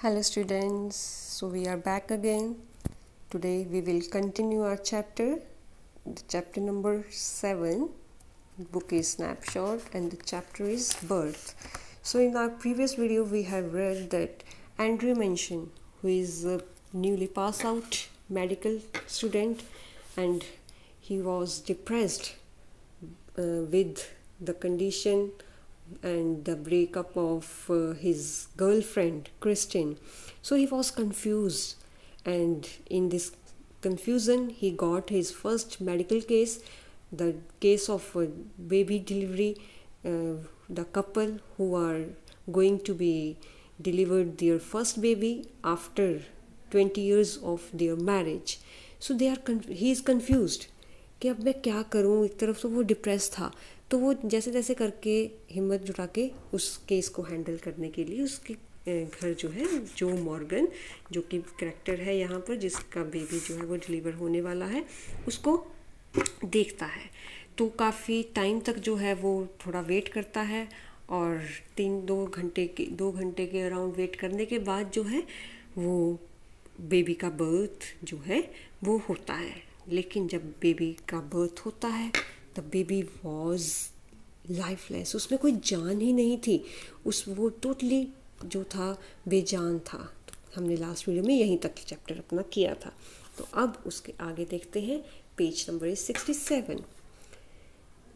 Hello students, so we are back again. Today we will continue our chapter, the chapter number 7. The book is Snapshot and the chapter is Birth. So in our previous video we have read that Andrew Mention, who is a newly passed out medical student, and he was depressed with the condition and the breakup of his girlfriend Christine. So he was confused, and in this confusion he got his first medical case, the case of baby delivery, the couple who are going to be delivered their first baby after 20 years of their marriage. So he is confused कि अब मैं क्या करूं. एक तरफ से वो depress था, तो वो जैसे तैसे करके हिम्मत जुटा के उस केस को हैंडल करने के लिए उसके घर जो है जो मॉर्गन, जो कि करैक्टर है यहाँ पर, जिसका बेबी जो है वो डिलीवर होने वाला है, उसको देखता है. तो काफ़ी टाइम तक जो है वो थोड़ा वेट करता है, और 2 घंटे के अराउंड वेट करने के बाद जो है वो बेबी का बर्थ जो है वो होता है. लेकिन जब बेबी का बर्थ होता है द बेबी वॉज लाइफलेस. उसमें कोई जान ही नहीं थी. वो टोटली जो था बेजान था. तो हमने लास्ट वीडियो में यहीं तक चैप्टर अपना किया था. तो अब उसके आगे देखते हैं. Page number is 67.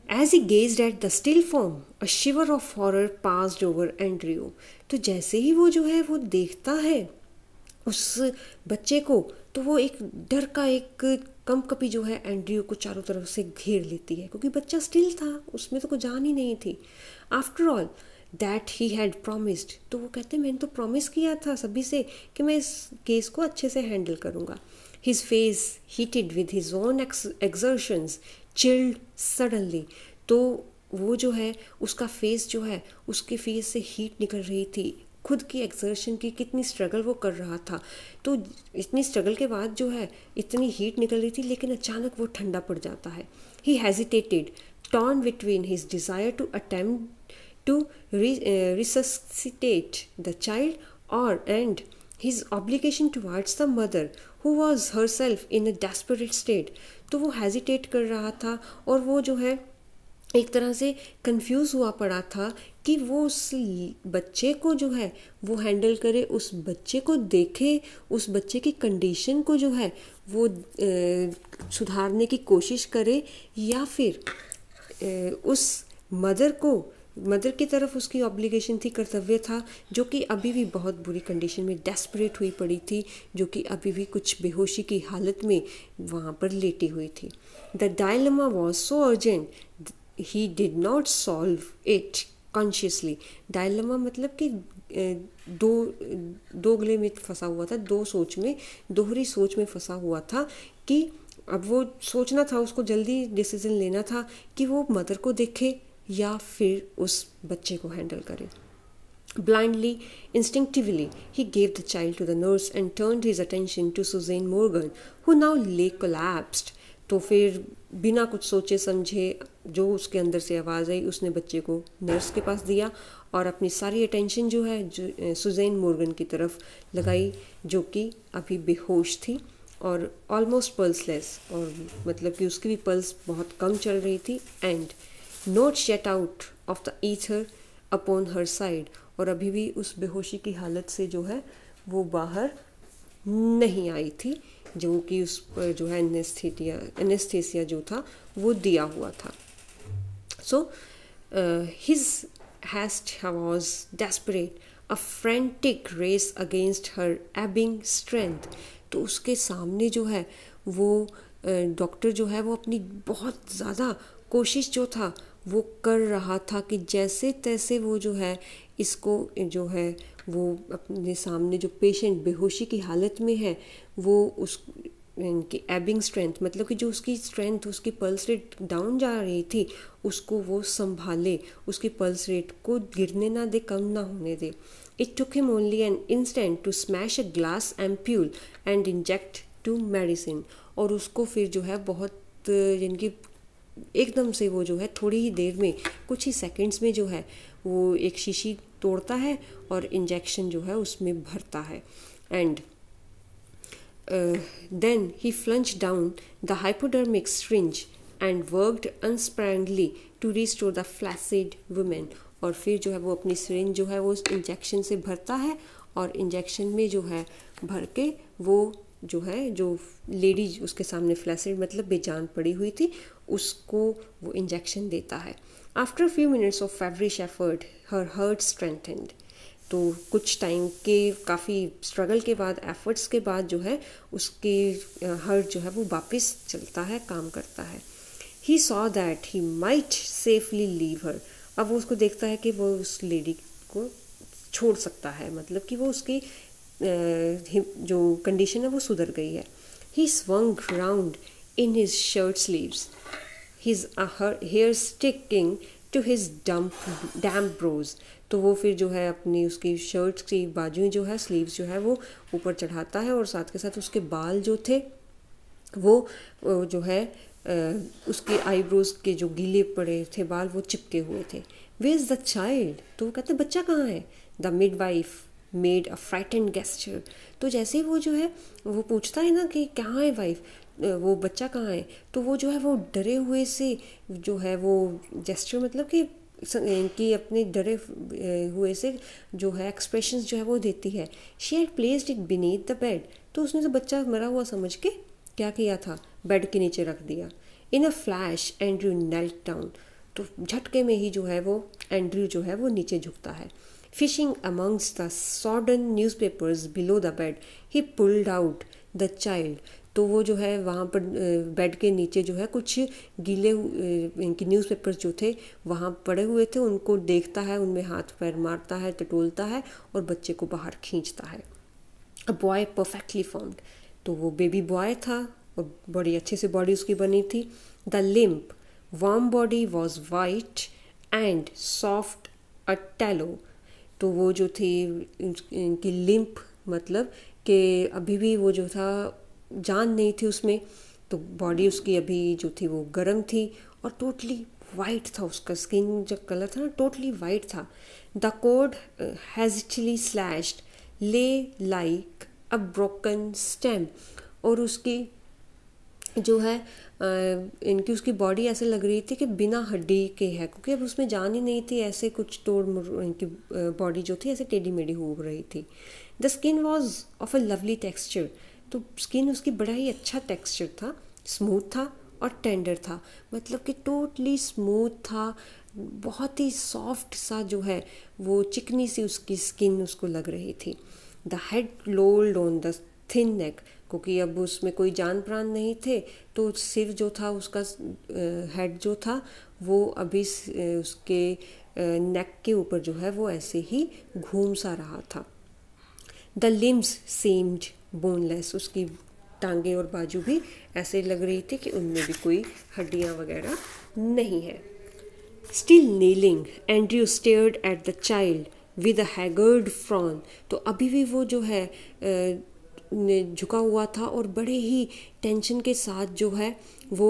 As he gazed at the still form, a shiver of horror passed over Andrew. तो जैसे ही वो जो है वो देखता है उस बच्चे को, तो वो एक डर का एक कंपकपी जो है एंड्रयू को चारों तरफ से घेर लेती है, क्योंकि बच्चा स्टिल था, उसमें तो कोई जान ही नहीं थी. After all that he had promised. तो वो कहते मैंने तो प्रॉमिस किया था सभी से कि मैं इस केस को अच्छे से हैंडल करूँगा. His face heated with his own exertions chilled suddenly. तो वो जो है उसका फेस जो है, उसके फेस से हीट निकल रही थी, खुद की एक्सर्शन की कितनी स्ट्रगल वो कर रहा था. तो इतनी स्ट्रगल के बाद जो है इतनी हीट निकल रही थी, लेकिन अचानक वो ठंडा पड़ जाता है. He hesitated, torn between his desire to attempt to resuscitate the child और and his obligation towards the mother who was herself in a desperate state. तो वो हेजिटेट कर रहा था, और वो जो है एक तरह से कंफ्यूज हुआ पड़ा था कि वो उस बच्चे को जो है वो हैंडल करे, उस बच्चे को देखे, उस बच्चे की कंडीशन को जो है वो सुधारने की कोशिश करे, या फिर उस मदर की तरफ उसकी ऑब्लिगेशन थी, कर्तव्य था, जो कि अभी भी बहुत बुरी कंडीशन में डेस्परेट हुई पड़ी थी, जो कि अभी भी कुछ बेहोशी की हालत में वहाँ पर लेटी हुई थी. The dilemma was so urgent he did not solve it consciously. Dilemma मतलब कि दो गले में फंसा हुआ था, दोहरी सोच में फंसा हुआ था, कि अब वो सोचना था, उसको जल्दी डिसीजन लेना था कि वो मदर को देखे या फिर उस बच्चे को हैंडल करे. Blindly, instinctively, he gave the child to the nurse and turned his attention to Suzanne Morgan, who now lay collapsed. तो फिर बिना कुछ सोचे समझे, जो उसके अंदर से आवाज़ आई, उसने बच्चे को नर्स के पास दिया और अपनी सारी अटेंशन जो है सुजैन मॉर्गन की तरफ लगाई, जो कि अभी बेहोश थी और ऑलमोस्ट पल्सलेस, और मतलब कि उसकी भी पल्स बहुत कम चल रही थी. And not shed out of the ether upon her side. और अभी भी उस बेहोशी की हालत से जो है वो बाहर नहीं आई थी, जो कि उस पर जो है एनेस्थेसिया जो था वो दिया हुआ था. So his haste was desperate, a frantic race against her ebbing strength. तो उसके सामने जो है वो डॉक्टर जो है वो अपनी बहुत ज़्यादा कोशिश जो था वो कर रहा था कि जैसे तैसे वो जो है इसको जो है वो अपने सामने जो पेशेंट बेहोशी की हालत में है, वो उस इनकी एबिंग स्ट्रेंथ, मतलब कि जो उसकी स्ट्रेंथ, उसकी पल्स रेट डाउन जा रही थी, उसको वो संभाले, उसकी पल्स रेट को गिरने ना दे, कम ना होने दे. It took him only an instant to smash a glass ampoule and inject to medicine. और उसको फिर जो है बहुत जिनकी एकदम से वो जो है थोड़ी ही देर में, कुछ ही सेकंड्स में जो है वो एक शीशी तोड़ता है और इंजेक्शन जो है उसमें भरता है. And then he plunged down the hypodermic syringe and worked unsparingly to restore the flaccid woman. और फिर जो है वो अपनी सिरिंज जो है वो इंजेक्शन से भरता है और इंजेक्शन में जो है भर के वो जो है जो लेडी उसके सामने फ्लैसिड मतलब बेजान पड़ी हुई थी उसको वो इंजेक्शन देता है. After few minutes of feverish effort her heart strengthened. तो कुछ टाइम के काफ़ी स्ट्रगल के बाद एफर्ट्स के बाद जो है उसकी हार्ट जो है वो वापस चलता है, काम करता है. He saw that he might safely leave her. अब वो उसको देखता है कि वो उस लेडी को छोड़ सकता है, मतलब कि वो उसकी जो कंडीशन है वो सुधर गई है. ही swung round in his shirt sleeves, his hair sticking to his damp brows. तो वो फिर जो है अपनी उसकी शर्ट की बाजुएं जो है स्लीव्स जो है वो ऊपर चढ़ाता है और साथ के साथ उसके बाल जो थे वो जो है उसके आईब्रोज के जो गीले पड़े थे बाल वो चिपके हुए थे. Where is the child. तो वो कहते बच्चा कहाँ है. The midwife made a frightened gesture. तो जैसे ही वो जो है वो पूछता है ना कि कहाँ है वाइफ, वो बच्चा कहाँ है, तो वो जो है वो डरे हुए से जो है वो जेस्चर मतलब कि अपने डरे हुए से जो है एक्सप्रेशंस जो है वो देती है. She had placed it beneath the bed. तो उसने तो बच्चा मरा हुआ समझ के क्या किया था, बेड के नीचे रख दिया. In a flash Andrew knelt down. तो झटके में ही जो है वो एंड्रयू जो है वो नीचे झुकता है. Fishing amongst the sodden newspapers below the bed he pulled out the child. तो वो जो है वहाँ पर बेड के नीचे जो है कुछ गीले इनके न्यूज़पेपर्स जो थे वहाँ पड़े हुए थे उनको देखता है, उनमें हाथ पैर मारता है, टटोलता है और बच्चे को बाहर खींचता है. A boy perfectly formed. तो वो बेबी बॉय था और बड़ी अच्छे से बॉडी उसकी बनी थी. The limp warm body was white and soft a tallow. तो वो जो थी इनकी लिम्प मतलब कि अभी भी वो जो था जान नहीं थी उसमें, तो बॉडी उसकी अभी जो थी वो गर्म थी और टोटली वाइट था. उसका स्किन जो कलर था ना टोटली वाइट था. द कोड हैजिटली स्लैश्ड ले लाइक अ ब्रोकन स्टेम. और उसकी जो है इनकी उसकी बॉडी ऐसे लग रही थी कि बिना हड्डी के है, क्योंकि अब उसमें जान ही नहीं थी, ऐसे कुछ तोड़ इनकी बॉडी जो थी ऐसे टेढ़ी मेढ़ी हो रही थी. The skin was of a lovely texture. तो स्किन उसकी बड़ा ही अच्छा टेक्सचर था, स्मूथ था और टेंडर था, मतलब कि टोटली स्मूथ था, बहुत ही सॉफ्ट सा जो है वो चिकनी सी उसकी स्किन उसको लग रही थी. The head lolled on the thin neck. क्योंकि अब उसमें कोई जान प्राण नहीं थे तो सिर जो था उसका हेड जो था वो अभी उसके नेक के ऊपर जो है वो ऐसे ही घूम सा रहा था. The limbs seemed boneless. उसकी टांगे और बाजू भी ऐसे लग रही थी कि उनमें भी कोई हड्डियां वगैरह नहीं है. Still kneeling Andrew stared at the child with a haggard frown. तो अभी भी वो जो है झुका हुआ था और बड़े ही टेंशन के साथ जो है वो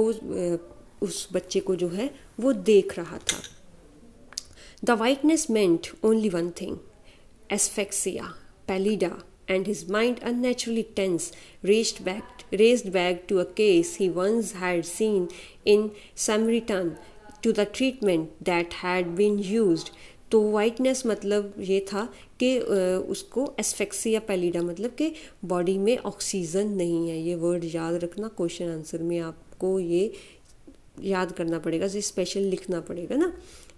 उस बच्चे को जो है वो देख रहा था. The whiteness meant only one thing, asphyxia pallida, and his mind unnaturally tense raced back to a case he once had seen in Samaritan to the treatment that had been used. तो whiteness मतलब ये था कि उसको asphyxia पैलिडा मतलब कि body में oxygen नहीं है. ये वर्ड याद रखना, क्वेश्चन आंसर में आपको ये याद करना पड़ेगा, ये स्पेशल लिखना पड़ेगा ना.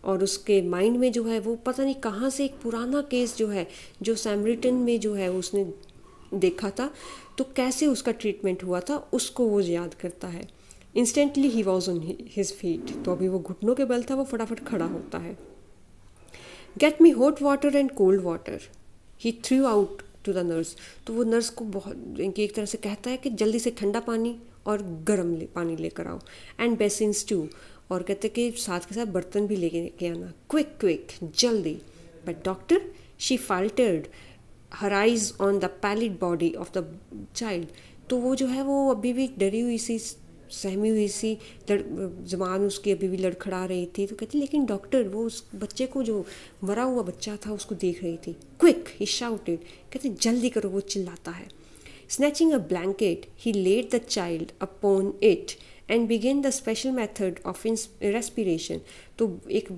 और उसके माइंड में जो है वो पता नहीं कहाँ से एक पुराना केस जो है जो सैमरिटन में जो है उसने देखा था, तो कैसे उसका ट्रीटमेंट हुआ था उसको वो याद करता है. Instantly he was on his feet. तो अभी वो घुटनों के बल था, वो फटाफट खड़ा होता है. Get me hot water and cold water he threw out to the nurse. तो वो नर्स को बहुत इनकी एक तरह से कहता है कि जल्दी से ठंडा पानी और गर्म पानी लेकर आओ, एंड बेसिन्स टू. और कहते कि साथ के साथ बर्तन भी लेके आना, क्विक क्विक जल्दी. But doctor, she faltered her eyes on the pallid body of the child. तो वो जो है वो अभी भी डरी हुई सी सहमी हुई सी ज़बान उसकी अभी भी लड़खड़ा रही थी। तो कहती लेकिन डॉक्टर, वो उस बच्चे को, जो मरा हुआ बच्चा था, उसको देख रही थी। क्विक, ही शाउटेड, कहते जल्दी करो, वो चिल्लाता है। Snatching a blanket, he laid the child upon it and began the special method of respiration. तो एक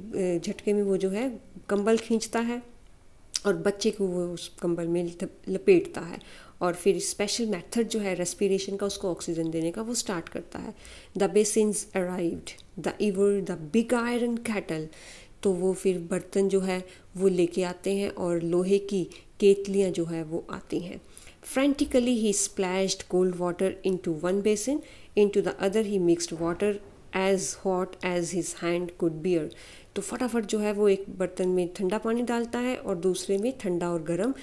झटके में वो जो है कंबल खींचता है और बच्चे को वो उस कंबल में लपेटता है और फिर स्पेशल मेथड जो है रेस्पिरेशन का, उसको ऑक्सीजन देने का, वो स्टार्ट करता है। The basins arrived, the इवर the big iron cattle, तो वो फिर बर्तन जो है वो लेके आते हैं और लोहे की केतलियाँ जो है वो आती हैं। Frantically he splashed cold water into one basin, into the other he mixed water as hot as his hand could bear. तो फटाफट जो है वो एक बर्तन में ठंडा पानी डालता है और दूसरे में ठंडा और गर्म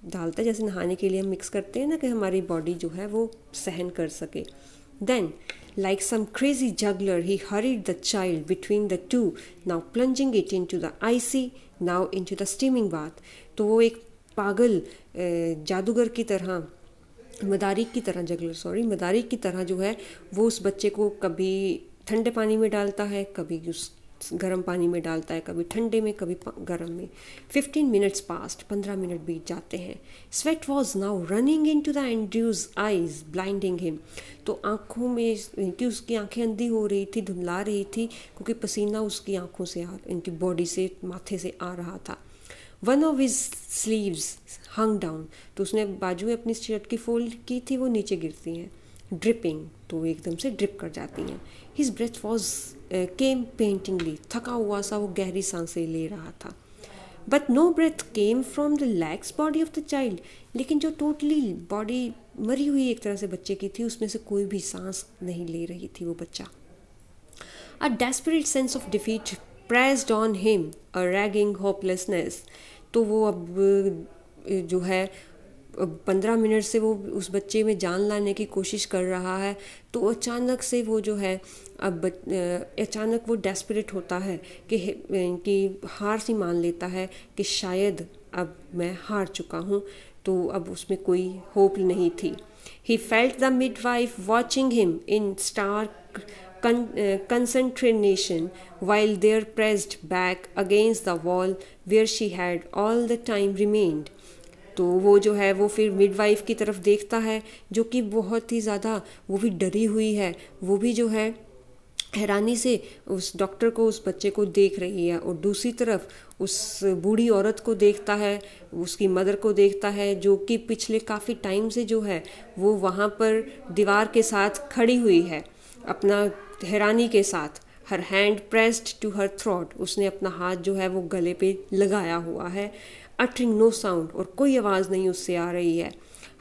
डालता है, जैसे नहाने के लिए हम मिक्स करते हैं ना, कि हमारी बॉडी जो है वो सहन कर सके। Then, like some crazy juggler, he hurried the child between the two, now plunging it into the icy, now into the steaming bath. तो वो एक पागल जादूगर की तरह, मदारी की तरह जो है वो उस बच्चे को कभी ठंडे पानी में डालता है, कभी उस गर्म पानी में डालता है, कभी ठंडे में, कभी गर्म में। 15 minutes passed, 15 मिनट बीत जाते हैं। Sweat was now running into the Andrew's eyes, blinding him. तो आँखों में, इनकी उसकी आँखें अंधी हो रही थी, धुंधला रही थी, क्योंकि पसीना उसकी आँखों से, इनकी बॉडी से, माथे से आ रहा था। One of his sleeves hung down, तो उसने बाजू में अपनी शर्ट की फोल्ड की थी, वो नीचे गिरती हैं। Dripping, तो वो एकदम से ड्रिप कर जाती हैं। His breath was came paintingly, थका हुआ सा वो गहरी सांसें ले रहा था। But no breath came from the lax body of the child, लेकिन जो टोटली बॉडी मरी हुई एक तरह से बच्चे की थी, उसमें से कोई भी सांस नहीं ले रही थी वो बच्चा। A desperate sense of defeat pressed on him, a ragging hopelessness. तो वो अब जो है 15 मिनट से वो उस बच्चे में जान लाने की कोशिश कर रहा है, तो अचानक से वो जो है अब अचानक वो डेस्परेट होता है कि हार सी मान लेता है कि शायद अब मैं हार चुका हूँ, तो अब उसमें कोई होप नहीं थी। He felt the midwife watching him in stark concentration while there pressed back against the wall where she had all the time remained. तो वो जो है वो फिर मिडवाइफ की तरफ देखता है, जो कि बहुत ही ज़्यादा वो भी डरी हुई है, वो भी जो है हैरानी से उस डॉक्टर को, उस बच्चे को देख रही है, और दूसरी तरफ उस बूढ़ी औरत को देखता है, उसकी मदर को देखता है, जो कि पिछले काफ़ी टाइम से जो है वो वहाँ पर दीवार के साथ खड़ी हुई है, अपना हैरानी के साथ। Her hand pressed to her throat, उसने अपना हाथ जो है वो गले पे लगाया हुआ है। अटरिंग नो साउंड, और कोई आवाज़ नहीं उससे आ रही है।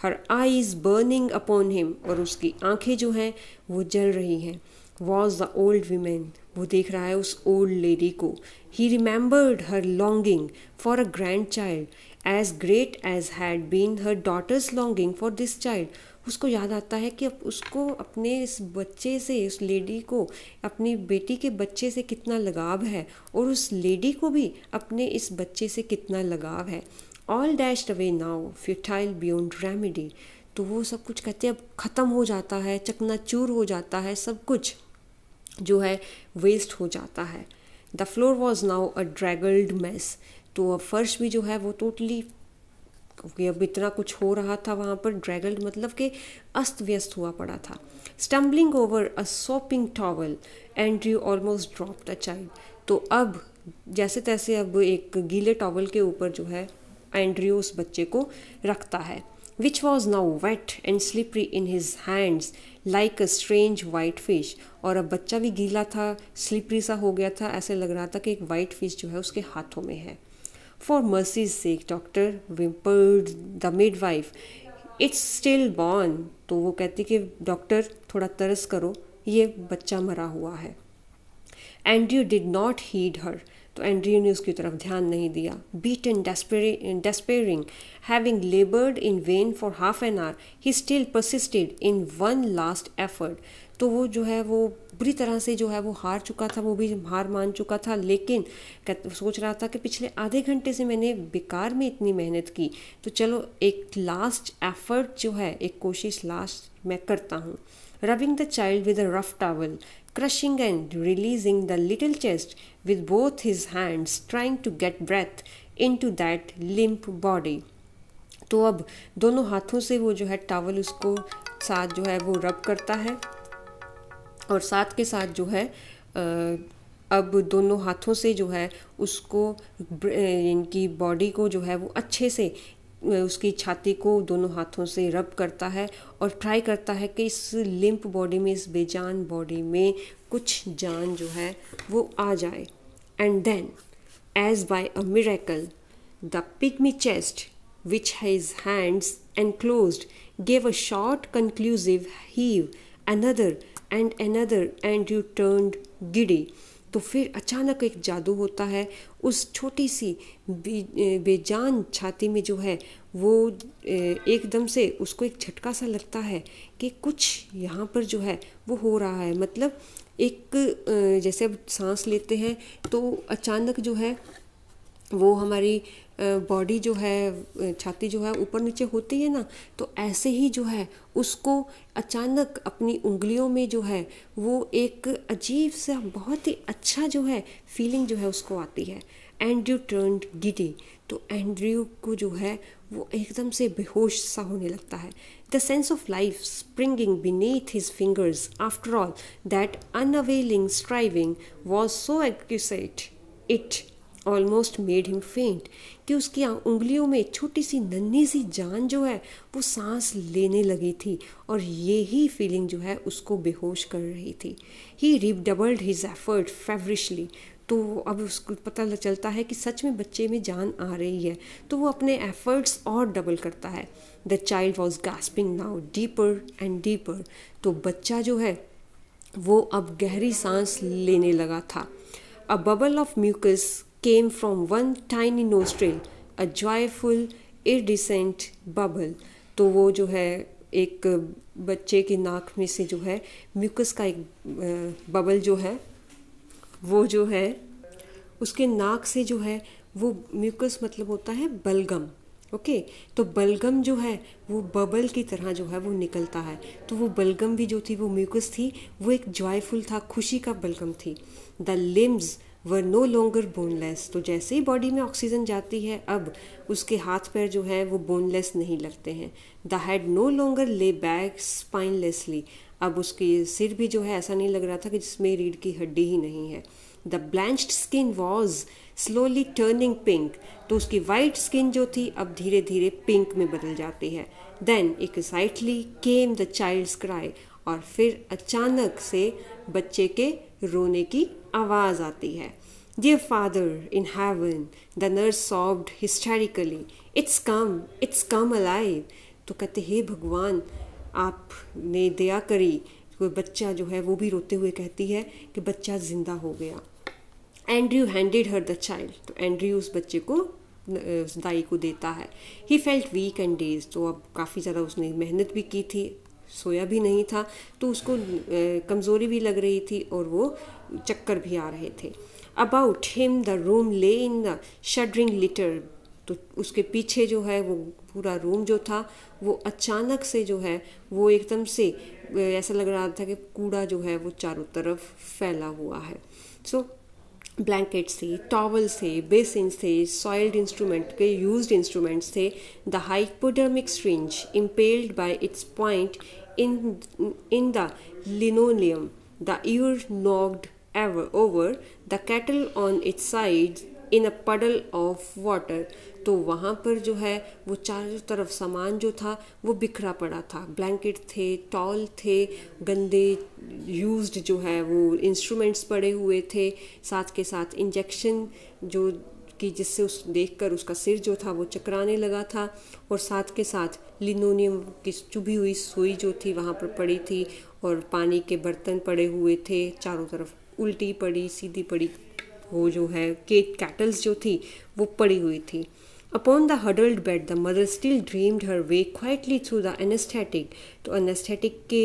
Her eyes burning upon him, और उसकी आंखें जो हैं वो जल रही हैं। वॉज द ओल्ड वीमेन, वो देख रहा है उस ओल्ड लेडी को। He remembered her longing for a grandchild as great as had been her daughter's longing for this child. उसको याद आता है कि अब उसको अपने इस बच्चे से, उस लेडी को अपनी बेटी के बच्चे से कितना लगाव है, और उस लेडी को भी अपने इस बच्चे से कितना लगाव है। All dashed away now, futile beyond remedy, तो वो सब कुछ कहते हैं अब ख़त्म हो जाता है, चकनाचूर हो जाता है, सब कुछ जो है वेस्ट हो जाता है। The floor was now a draggled mess, तो अब फर्श भी जो है वो टोटली, क्योंकि अब इतना कुछ हो रहा था वहाँ पर, ड्रैगल्ड मतलब कि अस्त व्यस्त हुआ पड़ा था। Stumbling over a shopping towel, Andrew almost dropped a child, तो अब जैसे तैसे अब एक गीले टॉवल के ऊपर जो है एंड्रयू उस बच्चे को रखता है। Which was now wet and slippery in his hands like a strange white fish, और अब बच्चा भी गीला था, स्लिपरी सा हो गया था, ऐसे लग रहा था कि एक वाइट फिश जो है उसके हाथों में है। For mercy's sake, doctor, whimpered the midwife. It's still born. तो वो कहती कि डॉक्टर थोड़ा तरस करो, ये बच्चा मरा हुआ है। एंड्रयू डिड नॉट हीड हर, तो एंड्रयू ने उसकी तरफ ध्यान नहीं दिया। Beaten, despairing, having labored in vain for half an hour, he still persisted in one last effort. तो वो जो है वो बुरी तरह से जो है वो हार चुका था, वो भी हार मान चुका था, लेकिन सोच रहा था कि पिछले आधे घंटे से मैंने बेकार में इतनी मेहनत की, तो चलो एक लास्ट एफर्ट जो है, एक कोशिश लास्ट मैं करता हूँ। rubbing the child with a rough towel, crushing and releasing the little chest with both his hands, trying to get breath into that limp body. तो अब दोनों हाथों से वो जो है टॉवल उसको साथ जो है वो रब करता है और साथ के साथ जो है अब दोनों हाथों से जो है उसको इनकी बॉडी को जो है वो अच्छे से उसकी छाती को दोनों हाथों से रब करता है और ट्राई करता है कि इस लिम्प बॉडी में, इस बेजान बॉडी में कुछ जान जो है वो आ जाए. And then as by a miracle the pygmy chest which his hands enclosed gave a short conclusive heave, another and you turned giddy. तो फिर अचानक एक जादू होता है उस छोटी सी बेजान छाती में जो है वो एकदम से उसको एक झटका सा लगता है कि कुछ यहाँ पर जो है वो हो रहा है. मतलब एक जैसे अब सांस लेते हैं तो अचानक जो है वो हमारी बॉडी जो है, छाती जो है ऊपर नीचे होती है ना, तो ऐसे ही जो है उसको अचानक अपनी उंगलियों में जो है वो एक अजीब सा बहुत ही अच्छा जो है फीलिंग जो है उसको आती है. Andrew turned giddy. तो एंड्रयू को जो है वो एकदम से बेहोश सा होने लगता है. The sense of life springing beneath his fingers after all that unavailing striving was so exquisite it almost made him faint. कि उसकी उंगलियों में छोटी सी नन्ही सी जान जो है वो सांस लेने लगी थी और ये ही फीलिंग जो है उसको बेहोश कर रही थी. ही रिडबल्ड हिज एफर्ट फेवरिशली. तो अब उसको पता चलता है कि सच में बच्चे में जान आ रही है तो वो अपने एफर्ट्स और डबल करता है. The child was gasping now deeper and deeper. तो बच्चा जो है वो अब गहरी सांस लेने लगा था. A bubble of mucus came from one tiny nostril, a joyful, iridescent bubble. तो वो जो है एक बच्चे की नाक में से जो है म्यूकस का एक बबल जो है वो जो है उसके नाक से जो है वो म्यूकस मतलब होता है बलगम. ओके तो बलगम जो है वो बबल की तरह जो है वो निकलता है. तो वो बलगम भी जो थी वो म्यूकस थी, वो एक जॉयफुल था, खुशी का बलगम थी. The limbs were no longer boneless. तो जैसे ही बॉडी में ऑक्सीजन जाती है अब उसके हाथ पैर जो है वो बोनलेस नहीं लगते हैं. The head no longer lay back spinelessly. अब उसके सिर भी जो है ऐसा नहीं लग रहा था कि जिसमें रीढ़ की हड्डी ही नहीं है. The blanched skin was slowly turning pink. तो उसकी वाइट स्किन जो थी अब धीरे धीरे पिंक में बदल जाती है. Then exquisitely came the child's cry. और फिर अचानक से बच्चे के रोने की आवाज़ आती है. Dear Father in heaven, the nurse sobbed hysterically. It's come alive. तो कहते हे भगवान आपने दया करी. कोई बच्चा जो है वो भी रोते हुए कहती है कि बच्चा जिंदा हो गया. Andrew handed her the child. तो एंड्रयू उस बच्चे को उस दाई को देता है. He felt weak and dazed. तो अब काफ़ी ज़्यादा उसने मेहनत भी की थी, सोया भी नहीं था तो उसको कमज़ोरी भी लग रही थी और वो चक्कर भी आ रहे थे. अबाउट हिम द रूम ले इन द शडरिंग लिटर. तो उसके पीछे जो है वो पूरा रूम जो था वो अचानक से जो है वो एकदम से ऐसा लग रहा था कि कूड़ा जो है वो चारों तरफ फैला हुआ है. सो ब्लैंकेट्स थे, टॉवल्स थे, बेसिन्स थे, सॉइल्ड इंस्ट्रूमेंट के यूज्ड इंस्ट्रूमेंट्स थे. The hypodermic syringe impaled by its point in the linoleum. The ewer knocked over the kettle on its sides in a puddle of water. तो वहाँ पर जो है वो चारों तरफ सामान जो था वो बिखरा पड़ा था. ब्लैंकेट थे, टॉल थे, गंदे यूज्ड जो है वो इंस्ट्रूमेंट्स पड़े हुए थे. साथ के साथ इंजेक्शन जो कि जिससे उस देखकर उसका सिर जो था वो चकराने लगा था. और साथ के साथ लिनोनियम की चुभी हुई सुई जो थी वहाँ पर पड़ी थी और पानी के बर्तन पड़े हुए थे. चारों तरफ उल्टी पड़ी सीधी पड़ी वो जो है कैटल्स जो थी वो पड़ी हुई थी. Upon the huddled bed the mother still dreamed her way quietly through the anaesthetic. तो एनेस्थेटिक के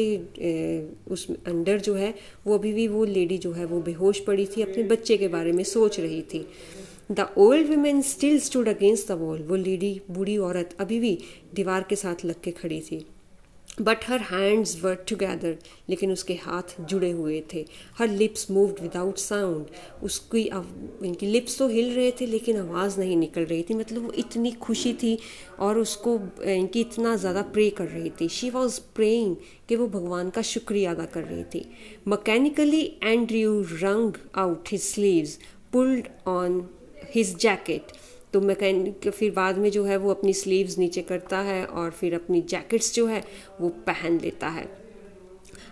उस अंदर जो है वो अभी भी वो लेडी जो है वो बेहोश पड़ी थी, अपने बच्चे के बारे में सोच रही थी. The old women still stood against the wall. वो लेडी बूढ़ी औरत अभी भी दीवार के साथ लग के खड़ी थी. But her hands were together, लेकिन उसके हाथ जुड़े हुए थे. हर लिप्स मूव्ड विदाउट साउंड, उसकी इनकी लिप्स तो हिल रहे थे लेकिन आवाज़ नहीं निकल रही थी. मतलब वो इतनी खुशी थी और उसको इनकी इतना ज़्यादा प्रे कर रही थी. शी वॉज प्रेइंग कि वो भगवान का शुक्रिया अदा कर रही थी. मैकेनिकली एंड्रयू रंग out his sleeves, pulled on his jacket. तो मैकेनिक फिर बाद में जो है वो अपनी स्लीव्स नीचे करता है और फिर अपनी जैकेट्स जो है वो पहन लेता है.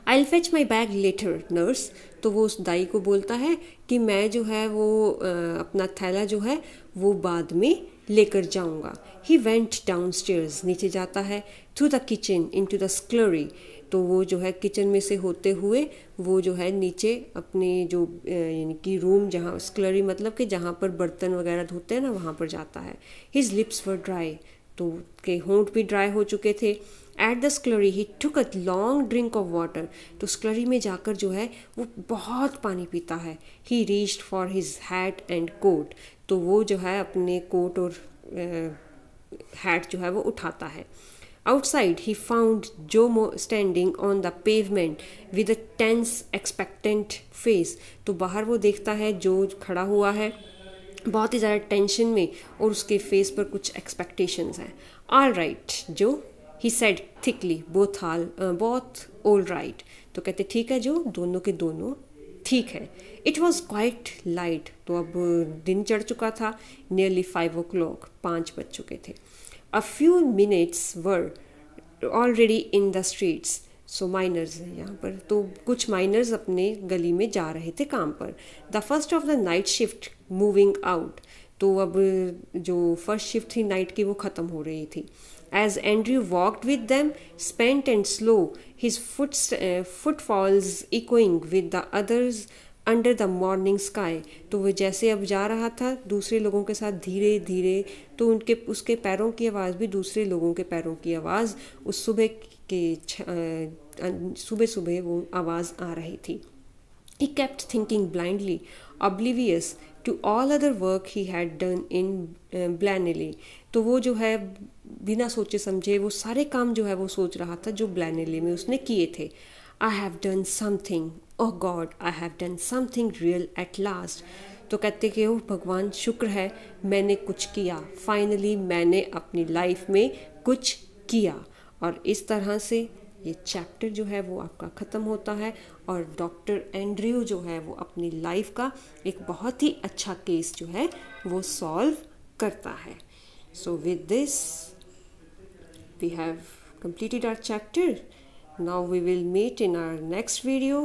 I will fetch my bag later nurse. तो वो उस दाई को बोलता है कि मैं जो है वो अपना थैला जो है वो बाद में लेकर जाऊंगा. ही वेंट डाउन स्टेयर्स, नीचे जाता है. Through the kitchen into the scullery. तो वो जो है किचन में से होते हुए वो जो है नीचे अपने जो यानी कि रूम, जहाँ स्क्लरी मतलब कि जहाँ पर बर्तन वगैरह धोते हैं ना, वहाँ पर जाता है. हिज लिप्स वर ड्राई, तो के होंठ भी ड्राई हो चुके थे. At the scullery he took a long drink of water. तो स्क्लरी में जाकर जो है वो बहुत पानी पीता है. He reached for his hat and coat. तो वो जो है अपने कोट और हैट जो है वो उठाता है. Outside, he found Jomo standing on the pavement with a tense, expectant face. तो बाहर वो देखता है जो खड़ा हुआ है बहुत ही ज़्यादा टेंशन में और उसके फेस पर कुछ एक्सपेक्टेशंस हैं. All right, जो he said thickly, both all right. तो कहते ठीक है जो, दोनों के दोनों ठीक है. It was quite light. तो अब दिन चढ़ चुका था. Nearly 5 o'clock, 5 बज चुके थे. A few minutes were already in the streets. So miners हैं यहाँ पर. तो कुछ miners अपने गली में जा रहे थे काम पर. The first of the night shift moving out. तो अब जो फर्स्ट शिफ्ट थी नाइट की वो ख़त्म हो रही थी. As Andrew walked with them, spent and slow, his footfalls echoing with the others under the morning sky. तो वो जैसे अब जा रहा था दूसरे लोगों के साथ धीरे धीरे, तो उसके पैरों की आवाज़ भी दूसरे लोगों के पैरों की आवाज़ उस सुबह सुबह वो आवाज़ आ रही थी. He kept thinking blindly, oblivious to all other work he had done in Blanelly. तो वो जो है बिना सोचे समझे वो सारे काम जो है वो सोच रहा था जो ब्लैनेली में उसने किए थे. I have done something. Oh God, I have done something real at last. तो कहते कि ओह भगवान शुक्र है मैंने कुछ किया. फाइनली मैंने अपनी लाइफ में कुछ किया. और इस तरह से ये चैप्टर जो है वो आपका ख़त्म होता है और डॉक्टर एंड्रयू जो है वो अपनी लाइफ का एक बहुत ही अच्छा केस जो है वो सॉल्व करता है. So with this we have completed our chapter. Now we will meet in our next video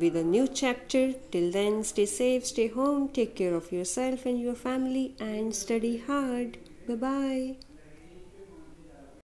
with a new chapter. Till then, stay safe, stay home, take care of yourself and your family, and study hard. Bye bye.